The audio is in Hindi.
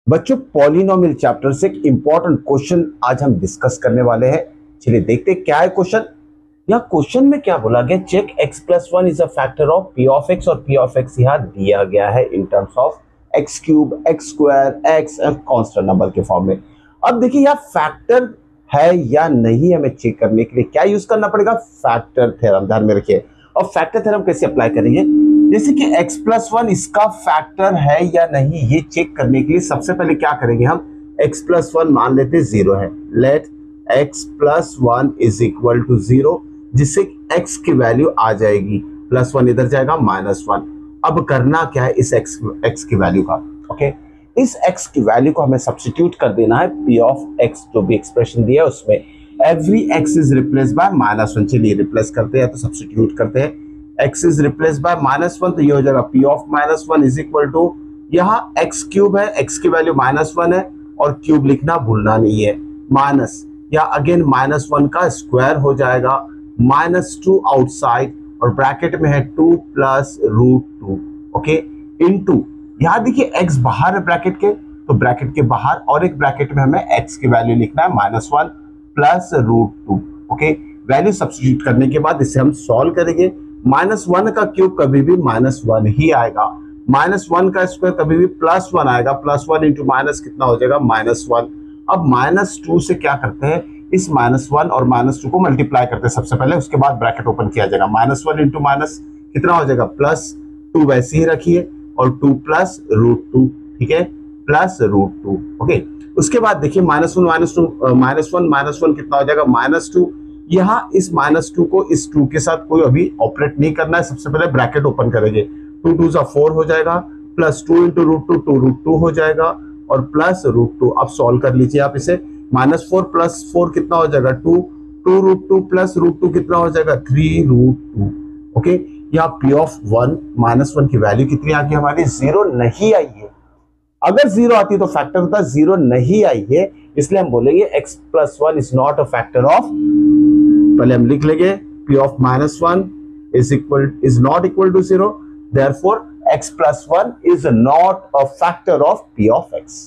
बच्चों पॉलिनोमियल चैप्टर से एक इंपॉर्टेंट क्वेश्चन आज हम डिस्कस करने वाले हैं। चलिए देखते हैं क्या है क्वेश्चन। यहाँ क्वेश्चन में क्या बोला गया, check x plus one is a factor of p of x और p ऑफ x यहाँ दिया गया है in terms of x cube x square x constant number के फॉर्म में। अब देखिए यहाँ फैक्टर है या नहीं हमें चेक करने के लिए क्या यूज करना पड़ेगा, फैक्टर थ्योरम। ध्यान में रखिए। और फैक्टर थ्योरम कैसे अप्लाई करेंगे, जैसे कि x प्लस वन इसका फैक्टर है या नहीं ये चेक करने के लिए सबसे पहले क्या करेंगे, हम x प्लस वन मान लेते जीरो है। Let x plus one is equal to zero, जिससे x की वैल्यू आ जाएगी, प्लस वन इधर जाएगा माइनस वन। अब करना क्या है इस x की वैल्यू का, ओके इस x की वैल्यू को हमें सब्स्टिट्यूट कर देना है p ऑफ x जो भी एक्सप्रेशन दिया है उसमें। Every x is replace by minus one. चलिए रिप्लेस करते हैं तो सब्स्टिट्यूट करते हैं। x is replace by minus one तो ये हो जाएगा p of minus one is equal to, यहाँ x क्यूब है, x की वैल्यू माइनस वन है और क्यूब लिखना भूलना नहीं है, माइनस या अगेन माइनस वन का स्क्वायर हो जाएगा, माइनस टू आउटसाइड और ब्रैकेट में है two plus root two, okay into यहाँ देखिए x बाहर है ब्रैकेट के, तो ब्रैकेट के बाहर और एक ब्रैकेट में हमें x की वैल्यू लिखना है minus one plus root two, okay value substitute करने के बाद इसे हम सॉल्व करेंगे। माइनस वन का क्यूब कभी भी माइनस वन ही आएगा, माइनस वन का स्क्वायर कभी भी प्लस वन आएगा, प्लस वन इंटू माइनस कितना हो जाएगा माइनस वन। अब माइनस टू से क्या करते हैं, इस माइनस वन और माइनस टू को मल्टीप्लाई करते हैं सबसे पहले, उसके बाद ब्रैकेट ओपन किया जाएगा। माइनस वन इंटू माइनस कितना हो जाएगा प्लस टू, वैसे ही रखिए, और टू प्लस रूट टू, ठीक है प्लस रूट टू, ओके उसके बाद देखिए minus one minus two, minus one कितना हो जाएगा माइनस टू। यहाँ इस माइनस टू को इस टू के साथ कोई अभी ऑपरेट नहीं करना है, सबसे पहले ब्रैकेट ओपन करेंगे, टू टू जा फोर हो जाएगा, plus two into root two हो जाएगा और प्लस रूट टू। अब सॉल्व कर लीजिए आप इसे, माइनस फोर प्लस फोर कितना हो जाएगा two, two root two plus root two कितना हो जाएगा थ्री रूट टू, ओके यहाँ P of one minus one की वैल्यू कितनी आ गई हमारी, जीरो नहीं आई है। अगर जीरो आती तो फैक्टर होता, जीरो नहीं आई है इसलिए हम बोलेंगे x plus one is not a factor of, पहले हम लिख लेंगे p of minus one is not equal to zero, therefore x plus one is not a factor of p of x।